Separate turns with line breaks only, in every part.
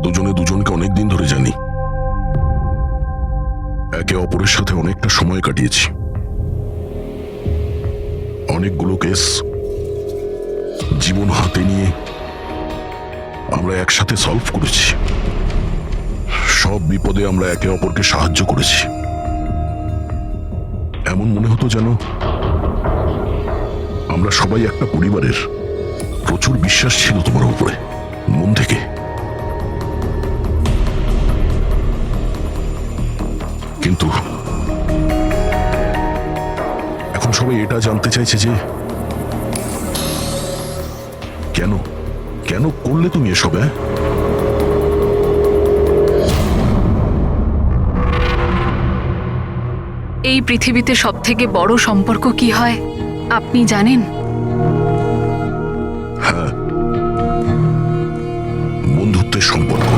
দুজনে দুজনকে অনেকদিন ধরে জানি, একে অপরের সাথে অনেকটা সময় কাটিয়েছি। অনেকগুলো কেস জীবন হাতে নিয়ে আমরা একসাথে সলভ করেছি। সব বিপদে আমরা একে অপরকে সাহায্য করেছি। এমন মনে হতো যেন আমরা সবাই একটা পরিবারের। প্রচুর বিশ্বাস ছিল তোমার উপরে, মন থেকে। কিন্তু এখন সবাই এটা জানতে চাইছে যে কেন কেন করলে তুমি এসব?
এই পৃথিবীতে সবথেকে বড় সম্পর্ক কি হয় আপনি জানেন?
হ্যাঁ, বন্ধুত্বের সম্পর্ক,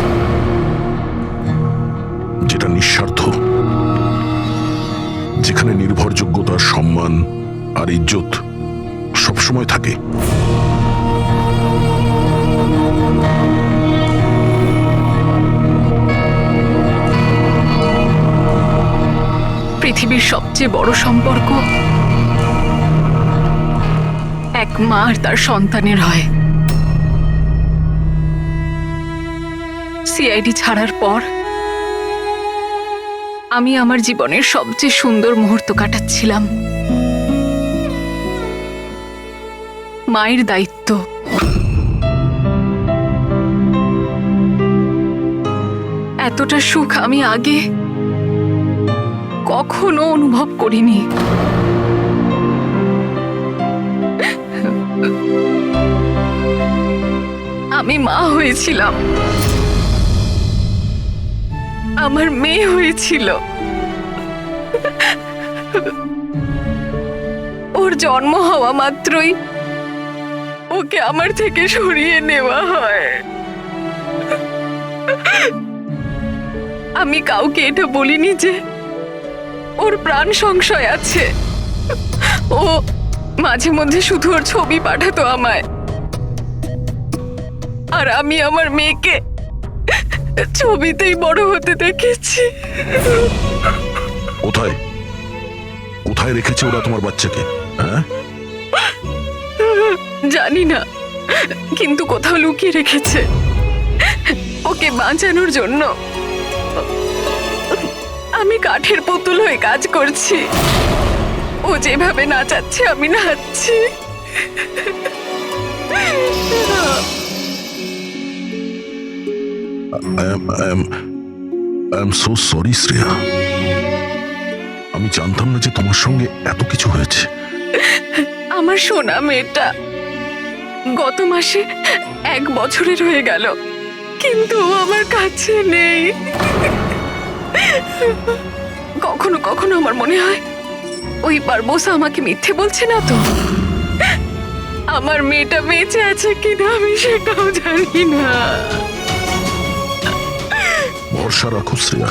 যেটা নিঃস্বার্থ, যেখানে নির্ভরযোগ্যতা, সম্মান আর ইজ্জত সবসময় থাকে।
পৃথিবীর সবচেয়ে বড় সম্পর্ক এক মা আর তার সন্তানের হয়। সিআইডি ছাড়ার পর আমি আমার জীবনের সবচেয়ে সুন্দর মুহূর্ত কাটাচ্ছিলাম। মায়ের দায়িত্ব, এতটা সুখ আমি আগে কখনো অনুভব করিনি। আমি মা হয়েছিলাম, আমার মেয়ে হয়েছিল। ওর জন্ম হওয়া মাত্রই ওকে আমার থেকে সরিয়ে নেওয়া হয়। আমি কাউকে এটা বলিনি যে ওর প্রাণ সংশয় আছে। ও মাঝে মধ্যে শুধু ওর ছবি পাঠাতো আমায়, আর আমি আমার মেয়েকে ছবিতেই বড় হতে দেখেছি।
কোথায় কোথায় রেখেছে ওরা তোমার বাচ্চাকে? হ্যাঁ,
জানি না, কিন্তু কোথাও লুকিয়ে রেখেছে ওকে বাঁচানোর জন্য। আমি কাঠের পুতুল হয়ে কাজ করছি, ও যেভাবে নাচাচ্ছে আমি নাচছি।
I am so sorry, Shreya. আমি জানতাম না যে তোমার সঙ্গে এত কিছু হয়েছে।
আমার সোনা মেয়েটা গত মাসে 1 বছরের হয়ে গেল, কিন্তু ও আমার কাছে নেই। কখনো কখনো আমার মনে হয় ওই পারবোসা আমাকে মিথ্যে বলছে না তো। আমার মেয়েটা বেঁচে আছে কিনা আমি সেটাও জানি না।
ভরসা রাখো শ্রেয়া,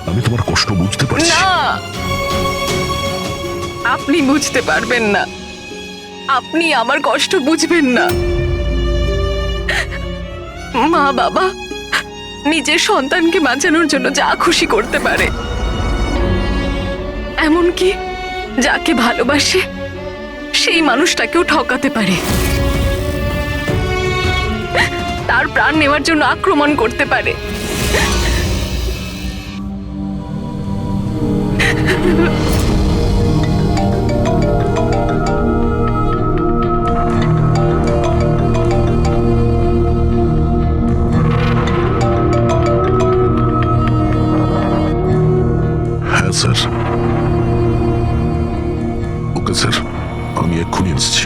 আমি তোমার কষ্ট বুঝতে পারছি।
না, আপনি বুঝতে পারবেন না, আপনি আমার কষ্ট বুঝবেন না। মা বাবা নিজের সন্তানকে বাঁচানোর জন্য যা খুশি করতে পারে, এমনকি যাকে ভালোবাসে সেই মানুষটাকেও ঠকাতে পারে, তার প্রাণ নেওয়ার জন্য আক্রমণ করতে পারে।
হ্যাঁ স্যার, ওকে স্যার, আমি এক্ষুনি এসেছি।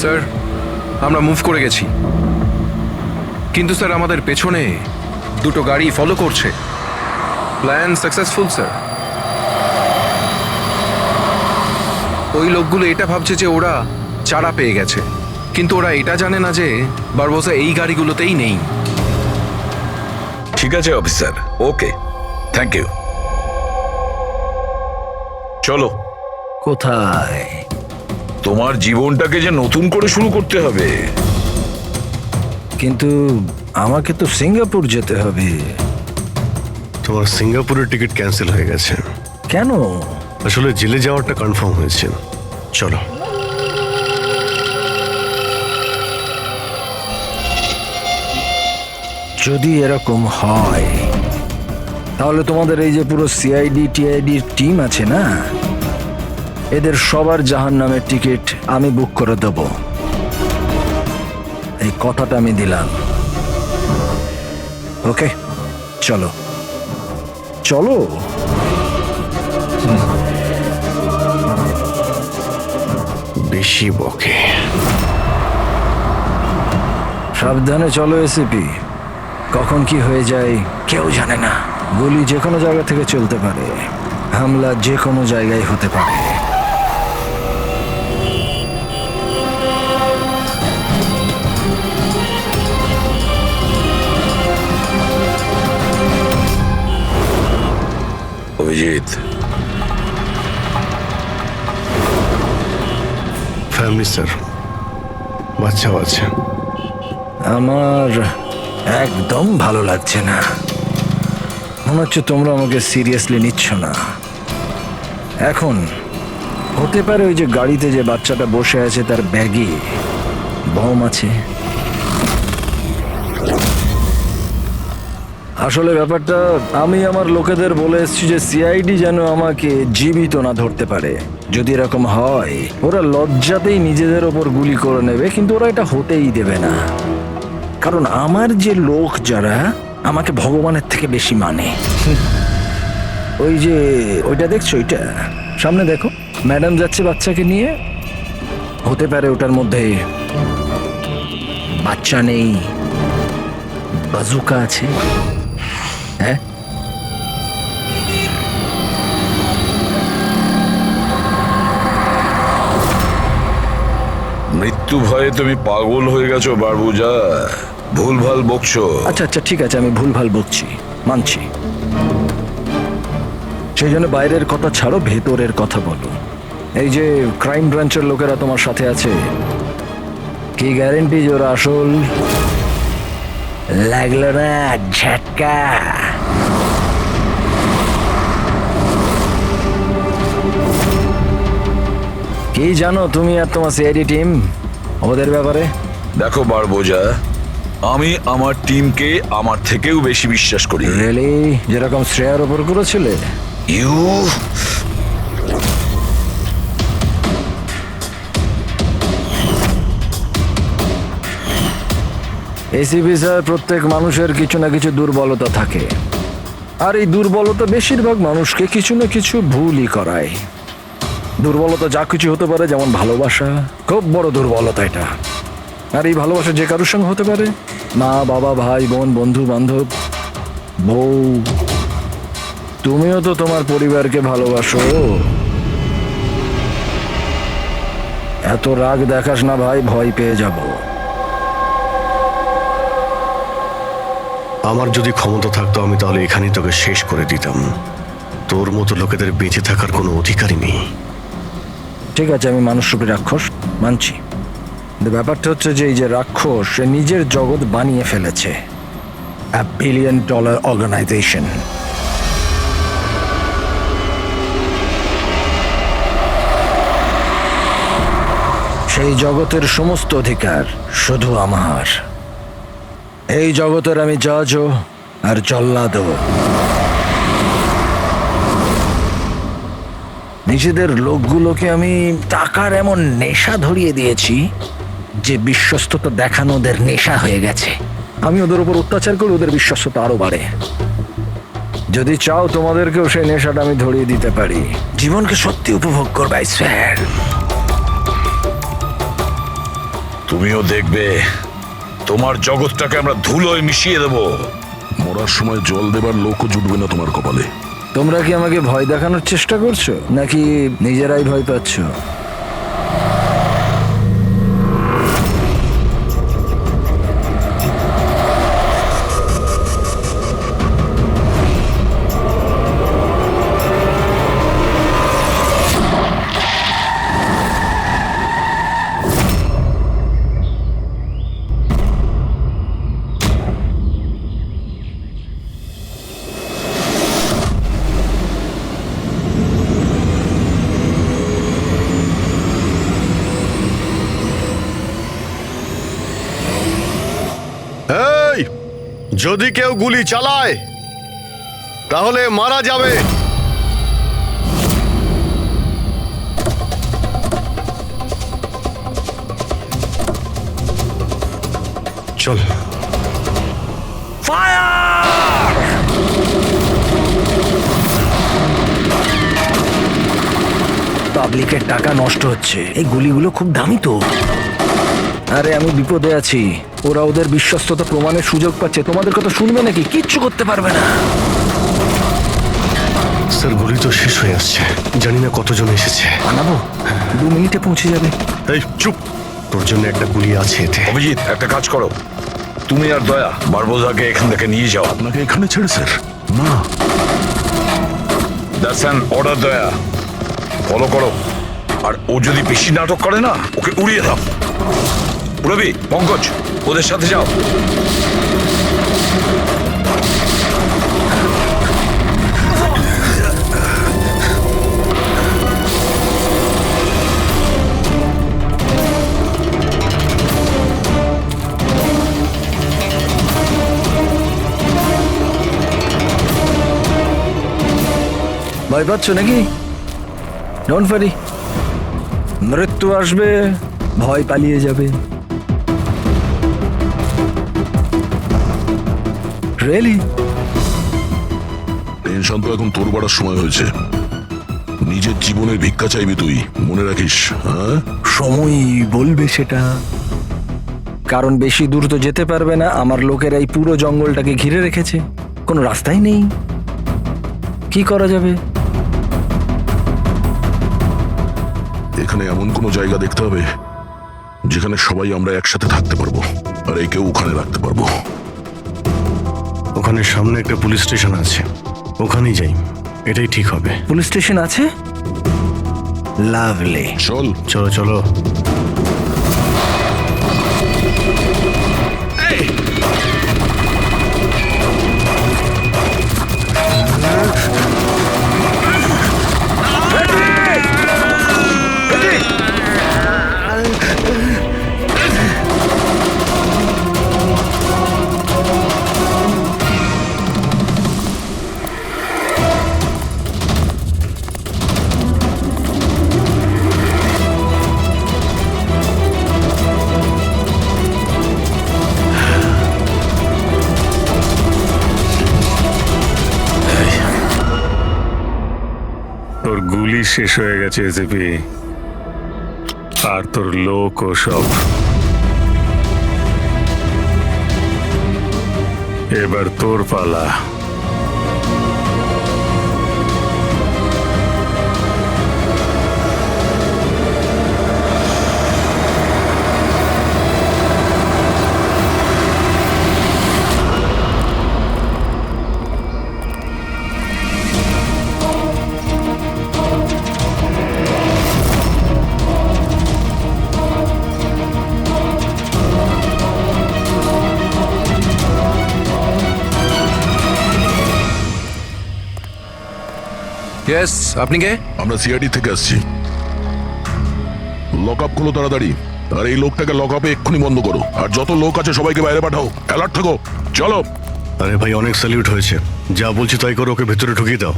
স্যার আমরা মুভ করে গেছি, কিন্তু স্যার আমাদের পেছনে দুটো গাড়ি ফলো করছে। Plan successful sir. ওই লোকগুলো এটা ভাবছে যে ওরা চারা পেয়ে গেছে, কিন্তু ওরা এটা জানে না যে বারবোসা এই গাড়িগুলোতেই নেই।
ঠিক আছে অফিসার, ওকে, থ্যাংক ইউ। চলো,
কোথায়?
তোমার জীবনটাকে যে নতুন করে শুরু করতে হবে।
কিন্তু আমাকে তো সিঙ্গাপুর যেতে হবে।
তোমার সিঙ্গাপুরের টিকিট ক্যান্সেল হয়ে গেছে।
কেন?
আসলে জেলে যাওয়াটা কনফার্ম হয়েছে। চলো।
যদি এরকম হয় তাহলে তোমাদের এই যে পুরো সিআইডি টিআইডির টিম আছে না, এদের সবার জাহান্নামের টিকিট আমি বুক করে দেব। এই কথাটা আমি দিলাম। ওকে, চলো চলো।
বেশি বকে।
সাবধানে চলো এসিপি, কখন কি হয়ে যায় কেউ জানে না। গুলি যে কোনো জায়গা থেকে চলতে পারে, হামলা যে কোনো জায়গায় হতে পারে।
অভিজিৎ,
ফ্যামিলি স্যার, বাচ্চাও আছে।
আমার একদম ভালো লাগছে না। মনে হচ্ছে তোমরা আমাকে সিরিয়াসলি নিচ্ছ না। এখন হতে পারে ওই যে গাড়িতে যে বাচ্চাটা বসে আছে তার ব্যাগে বম আছে। আসলে ব্যাপারটা আমি আমার লোকেদের বলে এসেছি যে সিআইডি যেন আমাকে জীবিত না ধরতে পারে। যদি এরকম হয় ওরা লজ্জাতেই নিজেদের ওপর গুলি করে নেবে, কিন্তু ওরা এটা হতেই দেবে না। কারণ আমার যে লোক যারা আমাকে ভগবানের থেকে বেশি মানে। ওই যে ওইটা দেখছো, ওইটা সামনে দেখো, ম্যাডাম যাচ্ছে বাচ্চাকে নিয়ে। হতে পারে ওটার মধ্যে বাচ্চা নেই, বাজুকা আছে। হ্যাঁ,
মৃত্যু ভয়ে তুমি পাগল হয়ে গেছো বারবুজা, ভুলভাল বকছো।
আচ্ছা আচ্ছা ঠিক আছে, আমি ভুলভাল বকছি, মানছি। সেই জন্য বাইরের কথা ছাড়ো, ভেতরের কথা বলো। এই যে ক্রাইম ব্রাঞ্চের লোকেরা তোমার সাথে আছে, কি গ্যারেন্টি যে ওরা আসল? লাগলো না ঝটকা? কি জানো তুমি আর তোমার সিআইডি টিম ওদের ব্যাপারে?
দেখো বারবোজা, আমি আমার টিমকে আমার থেকেও বেশি বিশ্বাস করি।
রিয়েলি? যেরকম শ্রেয়ার ওপর করেছিলে?
ইউ
এসিপি স্যার, প্রত্যেক মানুষের কিছু না কিছু দুর্বলতা থাকে, আর এই দুর্বলতা বেশিরভাগ মানুষকে কিছু না কিছু ভুলই করায়। দুর্বলতা যা কিছু হতে পারে, যেমন ভালোবাসা খুব বড় দুর্বলতা এটা। আর এই ভালোবাসা যে কারোর সঙ্গে হতে পারে, মা বাবা, ভাই বোন, বন্ধু বান্ধব, বউ। তুমিও তো তোমার পরিবারকে ভালোবাসো। এত রাগ দেখাস না ভাই, ভয় পেয়ে যাব।
আমার যদি ক্ষমতা থাকতো আমি তাহলে এখানেই তোকে শেষ করে দিতাম। তোর মতো লোকেদের বেঁচে থাকার কোনো অধিকারই নেই।
ঠিক আছে, আমি মানুষরূপী রাক্ষস মানছি। কিন্তু ব্যাপারটা হচ্ছে যে এই যে রাক্ষস, সে নিজের জগৎ বানিয়ে ফেলেছে, $1 বিলিয়ন অর্গানাইজেশন। সেই জগতের সমস্ত অধিকার শুধু আমার। এই জগতের আমি জজও আর জল্লাদও। নিজেদের লোকগুলোকে আমি টাকার এমন নেশা ধরিয়ে দিয়েছি যে বিশ্বস্ততা দেখানো ওদের নেশা হয়ে গেছে। আমি ওদের উপর অত্যাচার করে ওদের বিশ্বস্ততা আরো বাড়ে। যদি চাও তোমাদেরকেও সেই নেশাটা আমি ধরিয়ে দিতে পারি। জীবনকে সত্যি উপভোগ করবে স্যার।
তুমিও দেখবে তোমার জগৎটাকে আমরা ধুলোয় মিশিয়ে দেব।
মরার সময় জল দেবার লোকও জুটবে না তোমার কপালে।
তোমরা কি আমাকে ভয় দেখানোর চেষ্টা করছো নাকি নিজেরাই ভয় পাচ্ছ?
এই, যদি কেউ গুলি চালায় তাহলে মারা যাবে। চল।
পাবলিকের টাকা নষ্ট হচ্ছে, এই গুলিগুলো খুব দামি তো। আরে আমি বিপদে আছি, ওরা ওদের বিশ্বস্ততা প্রমাণের সুযোগ পাচ্ছে। তোমাদের কথা শুনবে নাকি? কিচ্ছু করতে পারবে না।
স্যার, গুলি তো শেষ হয়ে আসছে, জানি না কতজন এসেছে।
বানাবো, 2 মিনিটে পৌঁছে যাবে।
এই চুপ, তোর জন্য একটা গুলি আছে এতে।
অভিজিৎ, একটা কাজ করো, তুমি আর দয়া বারবোজাকে এখান থেকে নিয়ে যাও।
আপনাকে এখানে ছেড়ে স্যার? না,
দ্যাটস অ্যান অর্ডার। দয়া, ফলো করো। আর ও যদি বেশি নাটক করে না, ওকে উড়িয়ে দাও। রবি, পঙ্কজ, ওদের সাথে যাও।
ভয় পাচ্ছ নাকি? ডোন্ট ওয়ারি, মৃত্যু আসবে, ভয় পালিয়ে যাবে। রিয়েলি?
টেনশন তো এখন তোর বাড়ার সময় হয়েছে। নিজের জীবনের ভিক্ষা চাইবি তুই, মনে রাখিস। হ্যাঁ,
সময় বলবে সেটা। কারণ বেশি দূর তো যেতে পারবে না, আমার লোকেরা এই পুরো জঙ্গলটাকে ঘিরে রেখেছে, কোনো রাস্তাই নেই। কি করা যাবে?
এখানে এমন কোনো জায়গা দেখতে হবে যেখানে সবাই আমরা একসাথে থাকতে পারবো, আর একেও ওখানে রাখতে পারবো।
ওখানে সামনে একটা পুলিশ স্টেশন আছে, ওখানেই যাই, এটাই ঠিক হবে।
পুলিশ স্টেশন আছে? লাভলি।
চল।
চলো চলো।
তোর গুলি শেষ হয়ে গেছে এসিপি, আর তোর লোক ও সব। এবার তোর পালা।
ইয়েস, আপনি কে?
আমরা সিআইডি থেকে আসছি। লক আপ করো তাড়াতাড়ি, আর এই লোকটাকে লক আপে এক্ষুনি বন্ধ করো, আর যত লোক আছে সবাইকে বাইরে পাঠাও। অ্যালার্ট থাকো। চলো।
আরে ভাই, অনেক স্যালিউট হয়েছে, যা বলছি তাই করো, ওকে ভেতরে ঢুকিয়ে দাও।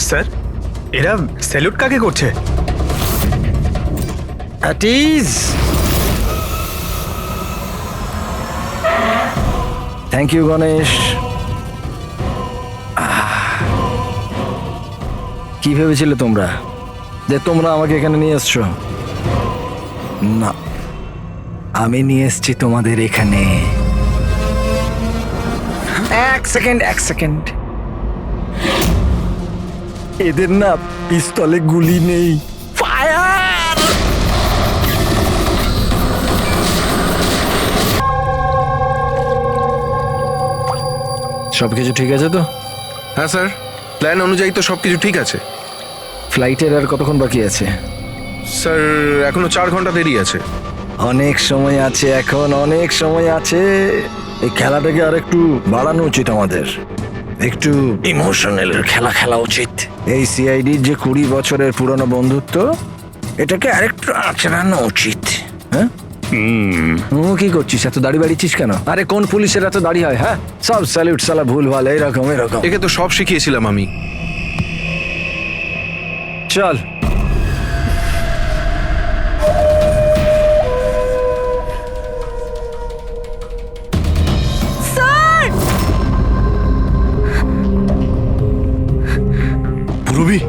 স্যার, এরা স্যালুট কাকে করছে?
Thank you Ganesh. কি ভেবেছিলে তোমরা যে তোমরা আমাকে এখানে নিয়ে এসছো? না, আমি নিয়ে এসছি তোমাদের এখানে। এক সেকেন্ড। এদের না পিস্তলে গুলি নেই। ফায়ার! সবকিছু ঠিক আছে তো?
হ্যাঁ স্যার, প্ল্যান অনুযায়ী তো সবকিছু ঠিক আছে।
ফ্লাইটের আর কতক্ষণ বাকি আছে?
স্যার এখনো 4 ঘন্টা দেরি আছে।
অনেক সময় আছে, এখন অনেক সময় আছে। এই খেলাটাকে আর একটু বাড়ানো উচিত আমাদের। একটু ইমোশনাল খেলা উচিত। এই সিআইডির যে 20 বছরের পুরনো বন্ধুত্ব, এটাকে আরেকটু আচড়ানো উচিত। হ্যাঁ, কি করছিস? এত দাড়ি বাড়িছিস কেন? আরে কোন পুলিশের এত দাড়ি হয়? হ্যাঁ, সব স্যালিউট সালা ভুল ভাল এরকম।
একে তো সব শিখিয়েছিলাম আমি।
চল।
পুরবি,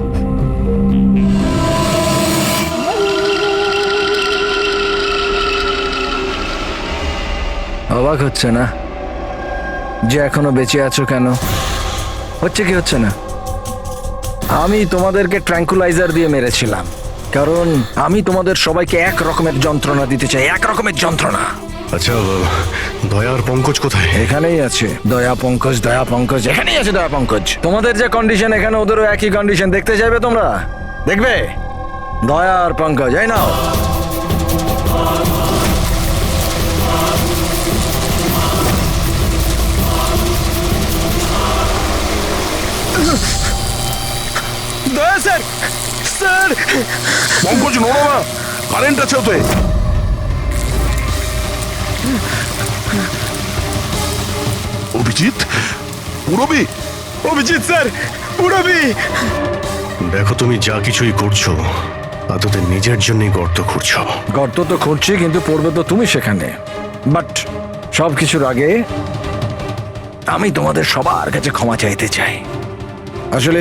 অবাক হচ্ছে না যে এখনো বেঁচে আছো? কেন হচ্ছে কি হচ্ছে না? আমি তোমাদেরকে ট্র্যাঙ্কুলাইজার দিয়ে মেরেছিলাম, কারণ আমি তোমাদের সবাইকে এক রকমের যন্ত্রণা দিতে চাই, এক রকমের যন্ত্রণা।
আচ্ছা দয়া আর পঙ্কজ কোথায়?
এখানেই আছে দয়া পঙ্কজ, এখানেই আছে দয়া পঙ্কজ। তোমাদের যে কন্ডিশন, এখানে ওদেরও একই কন্ডিশন। দেখতে চাইবে তোমরা? দেখবে? দয়া আর পঙ্কজ, এই নাও।
দয়া স্যার, স্যার
পঙ্কজ নড়ো না, কারেন্ট আছে ওতে। অভিজিৎ, পুরবি।
অভিজিৎ স্যার, পুরবি।
দেখো, তুমি যা কিছুই করছো তা তোদের নিজের জন্যই গর্ত খুঁড়ছো।
গর্ত তো খুঁড়ছি, কিন্তু পড়বে তো তুমি সেখানে। বাট সব কিছুর আগে আমি তোমাদের সবার কাছে ক্ষমা চাইতে চাই। আসলে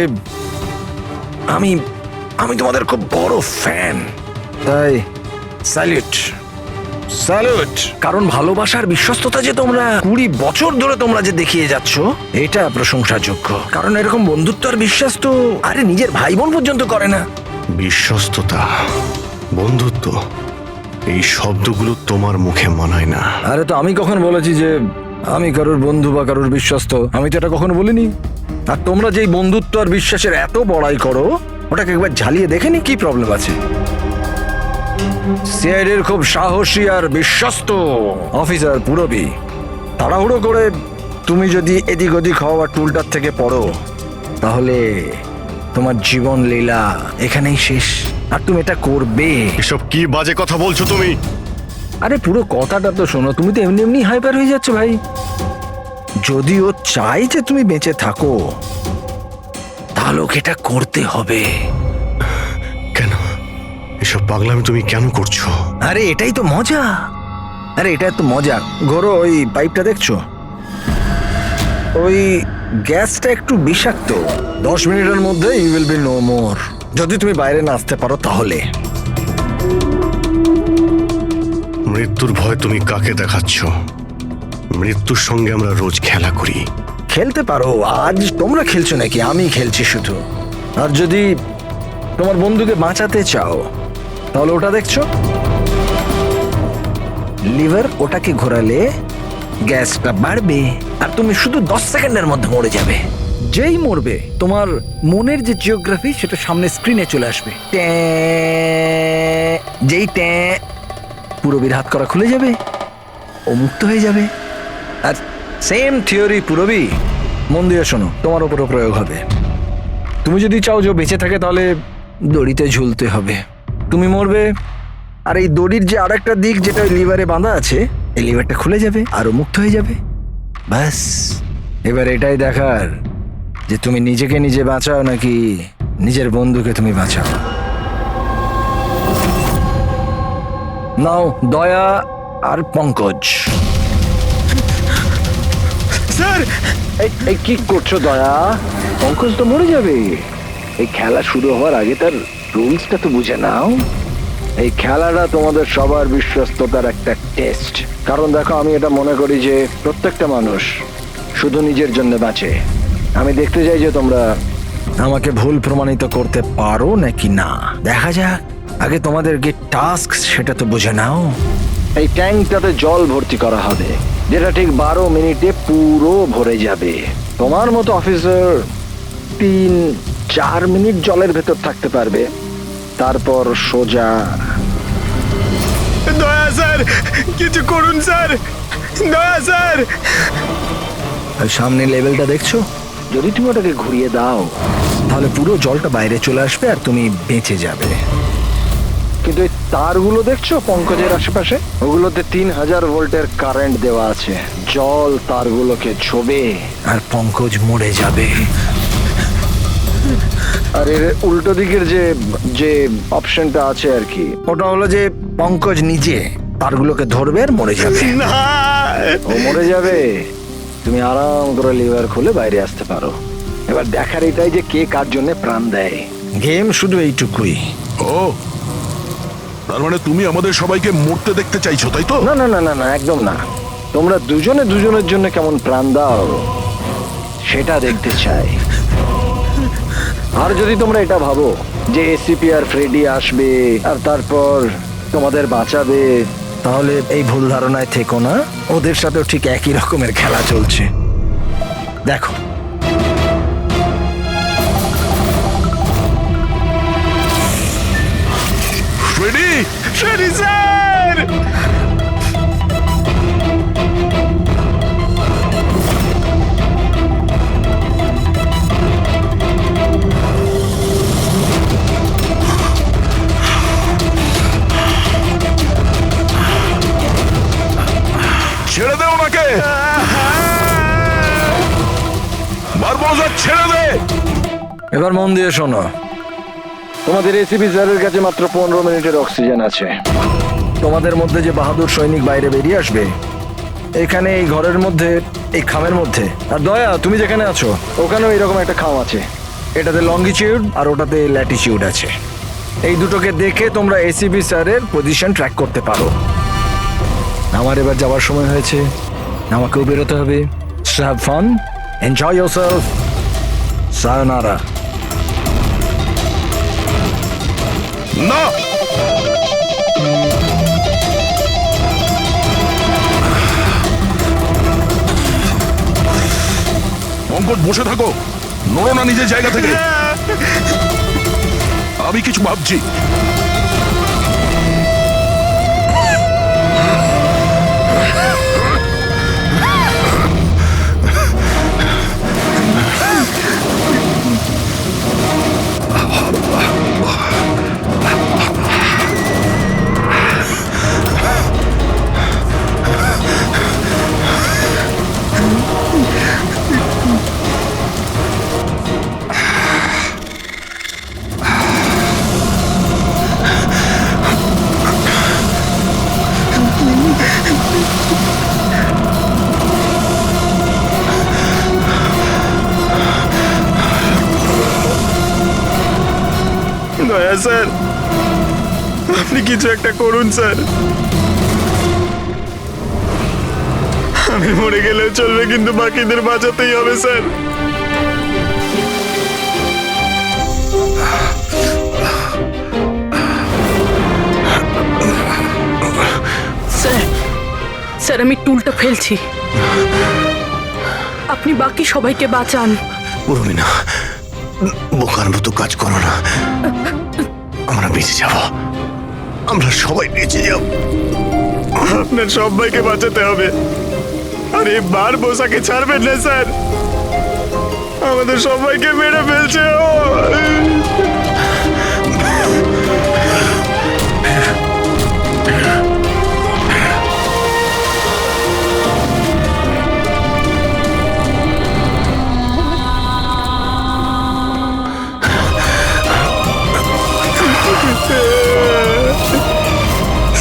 আমি আমি তোমাদের খুব বড় ফ্যান, তাই স্যালুট। কারণ ভালোবাসার বিশ্বস্ততা যে তোমরা 20 বছর ধরে তোমরা যে দেখিয়ে যাচ্ছ, এটা প্রশংসাযোগ্য। কারণ এরকম বন্ধুত্ব আর বিশ্বাস তো আরে নিজের ভাই বোন পর্যন্ত করে না।
বিশ্বস্ততা, বন্ধুত্ব, এই শব্দগুলো তোমার মুখে মানায় না।
আরে তো আমি কখন বলেছি যে আমি কারোর বন্ধু বা কারোর বিশ্বস্ত? আমি তো এটা কখনো বলিনি। আর তোমরা যেই বন্ধুত্ব আর বিশ্বাসের এত বড়াই করো, ওটাকে একবার ঝালিয়ে দেখেনি কি প্রবলেম আছে? সিআইডির খুব সাহসী আর বিশ্বস্ত অফিসার পুরবি, তাড়াহুড়ো করে তুমি যদি এদিক ওদিক হওয়া টুলটার থেকে পড়ো, তাহলে তোমার জীবন লীলা এখানেই শেষ। আর তুমি এটা করবে।
এসব কি বাজে কথা বলছো তুমি?
আরে পুরো কথাটা তো শোনো। তুমি তো এমনি এমনি হাইপার হয়ে যাচ্ছ ভাই। যদি ও চাই যে তুমি বেঁচে থাকো, তাহলে ওকে এটা করতে হবে।
কেন এসব পাগলামি তুমি কেন করছো?
আরে এটাই তো মজা। ঘোরো, ওই পাইপটা দেখছো? ওই গ্যাসটা একটু বিষাক্ত। 10 মিনিটের মধ্যে you will be no more. যদি তুমি বাইরে না আসতে পারো তাহলে।
মৃত্যুর ভয় তুমি কাকে দেখাচ্ছ? মৃত্যুর সঙ্গে আমরা রোজ খেলা করি।
খেলতে পারো, আজ তোমরা খেলছো নাকি? আমি খেলছি শুধু। আর যদি তোমার বন্ধুকে বাঁচাতে চাও, তাহলে ওটা দেখছো লিভার, ওটাকে ঘোরালে গ্যাসটা বাড়বে আর তুমি শুধু 10 সেকেন্ডের মধ্যে মরে যাবে। যেই মরবে, তোমার মনের যে জিওগ্রাফি সেটা সামনে স্ক্রিনে চলে আসবে। যেই পুরবীর হাত করা খুলে যাবে, ও মুক্ত হয়ে যাবে। আর সেম থিওরি পুরবি, মন দিয়ে শোনো, তোমার উপরও প্রয়োগ হবে। তুমি যদি চাও যে বেঁচে থাকে, তাহলে দড়িতে ঝুলতে হবে। তুমি মরবে, আর এই দড়ির যে আরেকটা দিক যেটা ওই লিভারে বাঁধা আছে, এই লিভারটা খুলে যাবে আর ও মুক্ত হয়ে যাবে। ব্যাস, এবার এটাই দেখার যে তুমি নিজেকে নিজে বাঁচাও নাকি নিজের বন্ধুকে তুমি বাঁচাও। নাও দয়া আর পঙ্কজ।
স্যার,
এই কি করছো দয়া? পঙ্কজ তো মরে যাবে। এই খেলা শুরু হওয়ার আগে তার রুলসটা তো বুঝে নাও। এই খেলাটা তোমাদের সবার বিশ্বস্ততার একটা টেস্ট। কারণ দেখো, আমি এটা মনে করি যে প্রত্যেকটা মানুষ শুধু নিজের জন্য বাঁচে। আমি দেখতে চাই যে তোমরা আমাকে ভুল প্রমাণিত করতে পারো নাকি না। দেখা যাক। আগে তোমাদেরকে টাস্ক সেটা তো বুঝে নাও। এই ট্যাঙ্কটাতে জল ভর্তি করা হবে, যেটা ঠিক 12 মিনিটে পুরো ভরে যাবে। তোমার মতো অফিসার 3-4 মিনিট জলের ভেতর থাকতে পারবে, তারপর সোজা।
দয়া স্যার, কিছু করুন স্যার, দয়া স্যার।
আর সামনে লেভেলটা দেখছো? যদি তুমি ওটাকে ঘুরিয়ে দাও তাহলে পুরো জলটা বাইরে চলে আসবে আর তুমি বেঁচে যাবে। কিন্তু এই তারগুলো দেখছো পঙ্কজের আশেপাশে, ওগুলোতে 3000 ভোল্টের কারেন্ট দেওয়া আছে। জল তারগুলোকে ছোবে আর পঙ্কজ মরে যাবে। আর এর উল্টো দিকের যে যে অপশনটা আছে আর কি, ওটা হলো যে পঙ্কজ নিজে তারগুলোকে ধরবে আর মরে যাবে।
না,
ও মরে যাবে, তুমি আরাম করে লিভার খুলে বাইরে আসতে পারো। এবার দেখার এটাই যে কে কার জন্য প্রাণ দেয়। গেম শুধু এইটুকুই।
ও, তার মানে তুমি আমাদের সবাইকে মরতে দেখতে চাইছো, তাই তো?
না না না না না, একদম না। তোমরা দুজনে দুজনের জন্য কেমন প্রাণ দাও সেটা দেখতে চাই। আর যদি তোমরা এটা ভাবো যে এসিপি আর ফ্রেডি আসবে আর তারপর তোমাদের বাঁচাবে, তাহলে এই ভুল ধারণায় থেকো না। ওদের সাথেও ঠিক একই রকমের খেলা চলছে। দেখো,
ফ্রেডি,
ফ্রেডি স্যার।
ছেড়ে দে ওনাকে। বারবোজা, ছেড়ে দে।
এবার মন দিয়ে শোনো। তোমাদের এসিপি স্যারের কাছে মাত্র 15 মিনিটের অক্সিজেন আছে। তোমাদের মধ্যে যে বাহাদুর সৈনিক বাইরে বেরিয়ে আসবে, এখানে এই ঘরের মধ্যে, এই খামের মধ্যে। আর দয়া, তুমি যেখানে আছো ওখানেও এরকম একটা খাম আছে। এটাতে লঙ্গিটিউড আর ওটাতে ল্যাটিটিউড আছে। এই দুটোকে দেখে তোমরা এসিপি স্যারের পজিশন ট্র্যাক করতে পারো। আমার এবার যাওয়ার সময় হয়েছে, আমাকেও বেরোতে হবে। So have fun, enjoy yourself, sayonara.
না, পঙ্কজ বসে থাকো, নড়ো না নিজের জায়গা থেকে। আমি কিছু ভাবছি।
দয়া স্যার, আপনি কিছু একটা করুন স্যার। আমি মরে গেলেও চলবে, কিন্তু বাকিদের বাঁচাতেই হবে স্যার।
স্যার, স্যার আমি টুলটা ফেলছি, আপনি বাকি সবাইকে বাঁচান।
উর্মিনা, বোকার মতো কাজ করো না। আমরা বেঁচে যাব, আমরা সবাই বেঁচে যাব।
আপনার সবাইকে বাঁচাতে হবে। আর এই বারবোসাকে ছাড়বেন না স্যার, আমাদের সবাইকে মেরে ফেলছে ও।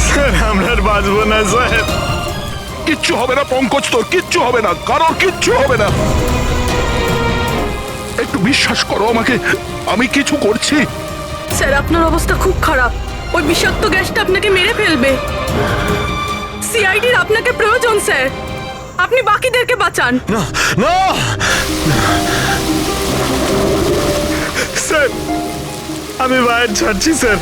স্যার আমরা আর বাঁচবো না স্যার।
কিচ্ছু হবে না পঙ্কজ, তোর কিচ্ছু হবে না, কারোর কিচ্ছু হবে না। একটু বিশ্বাস করো আমাকে, আমি কিছু করছি।
স্যার আপনার অবস্থা খুব খারাপ, ওই বিষাক্ত গ্যাসটা আপনাকে মেরে ফেলবে। সিআইডির আপনাকে প্রয়োজন স্যার, আপনি বাকিদেরকে বাঁচান।
না না
স্যার আমি বাইরে ছাড়ছি sir.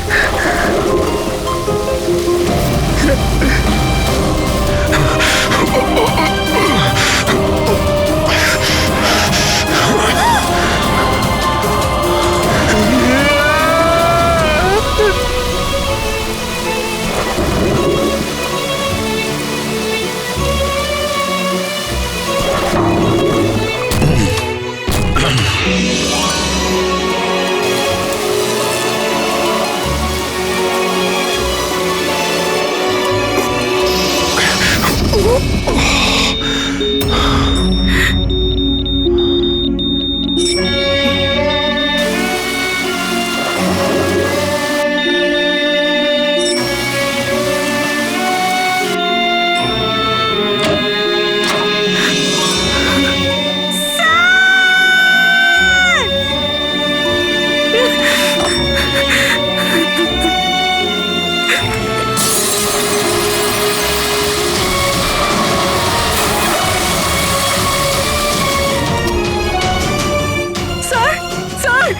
Sir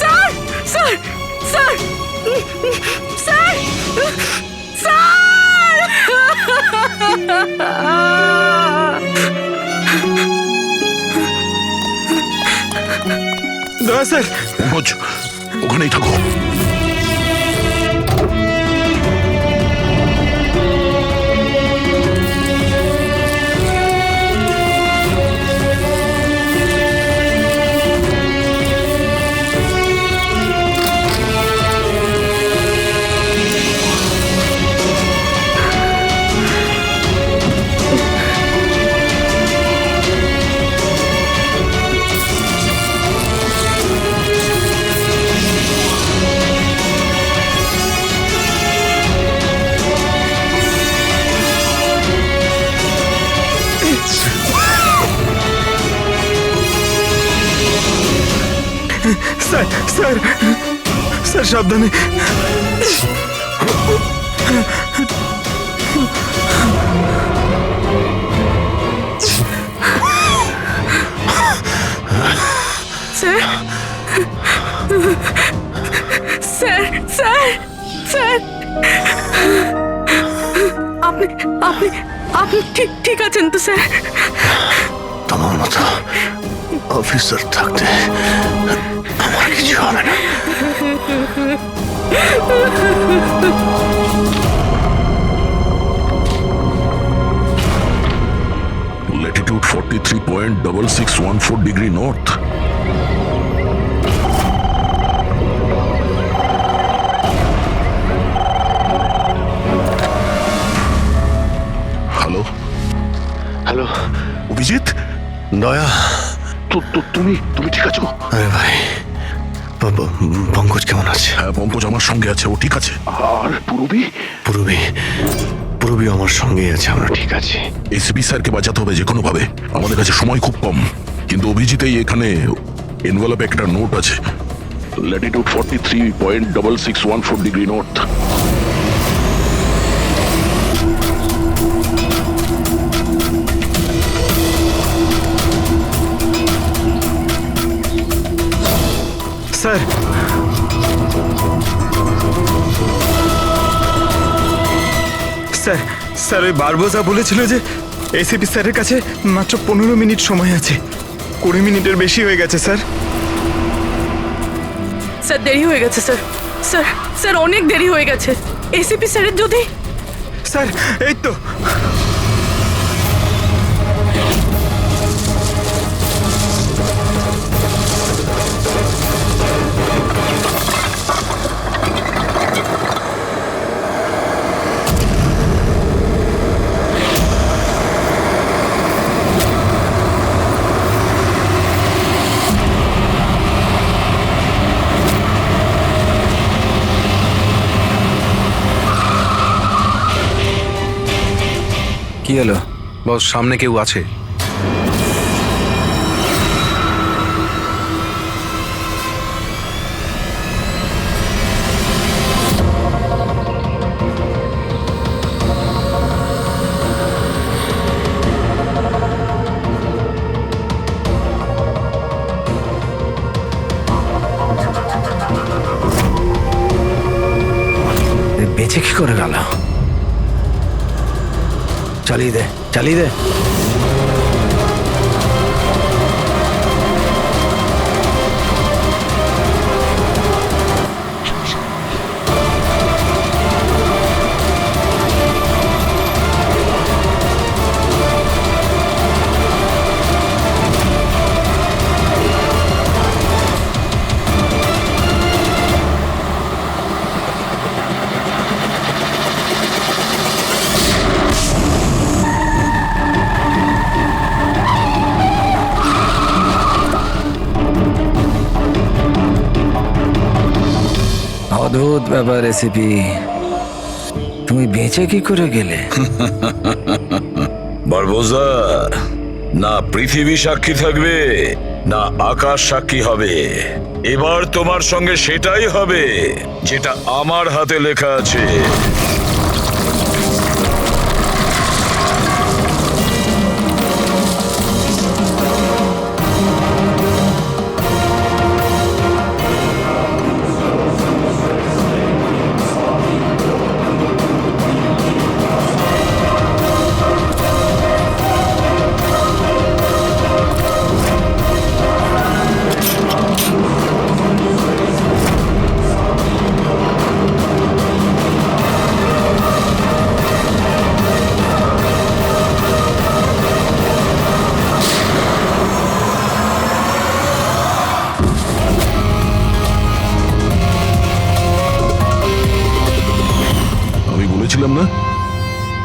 sir sir sir sir sir
দয়া স্যার।
পঙ্কজ, ওখানেই থাকো।
স্যার স্যার স্যার সাবধানে।
স্যার স্যার স্যার স্যার আপনি আপনি আপনি ঠিক ঠিক আছেন তো স্যার?
তোমার মতো অফিসার থাকতে আমার কিছু হবে না।
Latitude 43.6614 degree north. Hello
hello
Abhijit,
দয়া।
তুমি তুমি ঠিক আছো?
আরে ভাই, পঙ্কজ কেমন আছে?
হ্যাঁ, পঙ্কজ আমার সঙ্গে আছে, ও ঠিক আছে। আর পুরবি?
পুরবি আমার সঙ্গেই আছে, আমরা ঠিক আছি।
এসপি স্যারকে বাঁচাতে হবে যে কোনো ভাবে, আমাদের কাছে সময় খুব কম। কিন্তু অভিজিতেই এখানে এনভেলপে একটা নোট আছে, Latitude 43.6614 degree north.
Sir sir sir ওই বারবোসা বলেছিল যে এসিপি স্যারের কাছে মাত্র 15 মিনিট সময় আছে। 20 মিনিটের বেশি হয়ে গেছে স্যার।
স্যার দেরি হয়ে গেছে স্যার, স্যার স্যার অনেক দেরি হয়ে গেছে। এসিপি স্যারের যদি
স্যার এই তো
কি হলো?
বস, সামনে কেউ আছে।
বেঁচে কি করে গেল? চালিয়ে দে, চালিয়ে দে। অদ্ভুত ব্যাপার রেসিপি, তুমি বেঁচে কি করে গেলে?
বারবোজা, না পৃথিবী সাক্ষী থাকবে না আকাশ সাক্ষী হবে। এবার তোমার সঙ্গে সেটাই হবে যেটা আমার হাতে লেখা আছে।
আমি বলেছিলাম না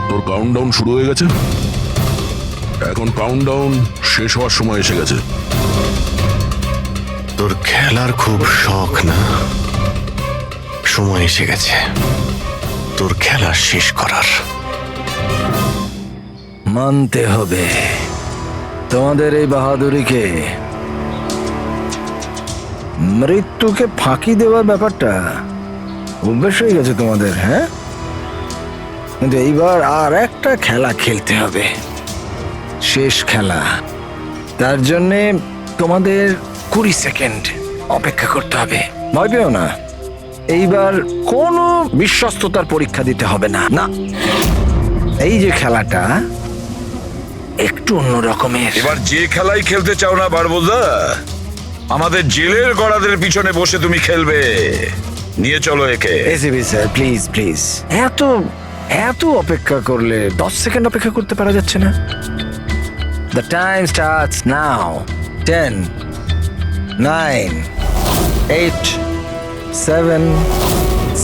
তোর কাউন্টডাউন শুরু হয়ে গেছে। এখন কাউন্টডাউন শেষ হওয়ার সময় এসে গেছে।
তোর খেলার খুব শখ না? সময় এসে গেছে তোর খেলা শেষ করার।
মানতে হবে তোমাদের এই বাহাদুরিকে। মৃত্যুকে ফাঁকি দেওয়ার ব্যাপারটা অভ্যেস হয়ে গেছে তোমাদের, হ্যাঁ? কিন্তু এইবার আর একটা খেলা খেলতে হবে, শেষ খেলা। তার জন্যে তোমাদের 20 সেকেন্ড অপেক্ষা করতে হবে। ভয় পেও না, এইবার কোনো বিশ্বস্ততার পরীক্ষা দিতে হবে না। না, এই যে খেলাটা একটু অন্য রকমের।
এবার যে খেলাই খেলতে চাও না বারবোজা, আমাদের জেলের গড়াদের পিছনে বসে তুমি খেলবে। নিয়ে চলো একে।
এসিবি স্যার, প্লিজ প্লিজ, এত এত অপেক্ষা করলে 10 সেকেন্ড অপেক্ষা করতে পারা যাচ্ছে না? The time starts now. 10, 9, 8, 7,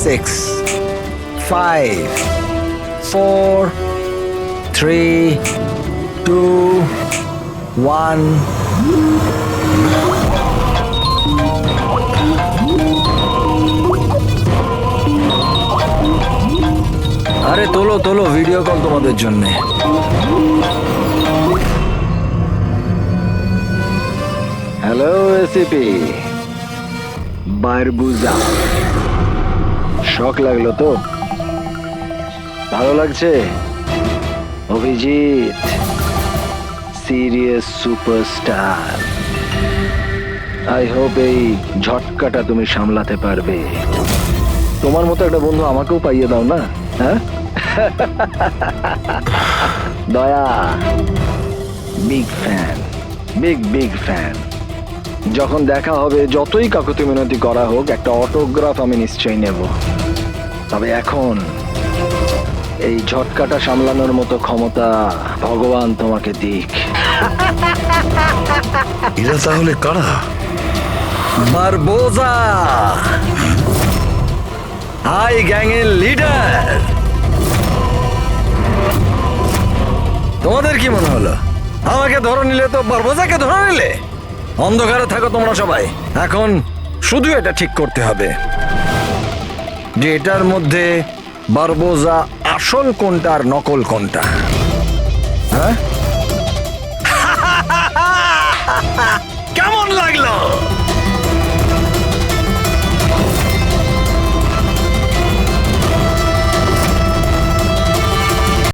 6, 5, 4, 3, 2, 1. আরে তোলো তোলো, ভিডিও কল তোমাদের জন্য। হ্যালো এসিপি বারবুজা, শখ লাগলো তো? ভালো লাগছে? Abhijit serious superstar. I hope এই ঝটকাটা তুমি সামলাতে পারবে। তোমার মতো একটা বন্ধু আমাকেও পাইয়ে দাও না, হ্যাঁ? দয়া বিগ ফ্যান, বিগ ফ্যান। যখন দেখা হবে, যতই কাকুতি মিনতি করা হোক, একটা অটোগ্রাফ আমি নিশ্চয়ই নেব। তবে এখন এই ঝটকাটা সামলানোর মতো ক্ষমতা ভগবান তোমাকে দিক।
এরা তাহলে কারা?
বারবোজা, হাই গ্যাং এর লিডার। তোমাদের কি মনে হলো আমাকে ধরে নিলে তো বারবোজাকে ধরে নিলে? অন্ধকারে থাকো তোমরা সবাই। এখন শুধু এটা ঠিক করতে হবে যে এটার মধ্যে বারবোজা আসল কোনটা আর নকল কোনটা, হ্যাঁ?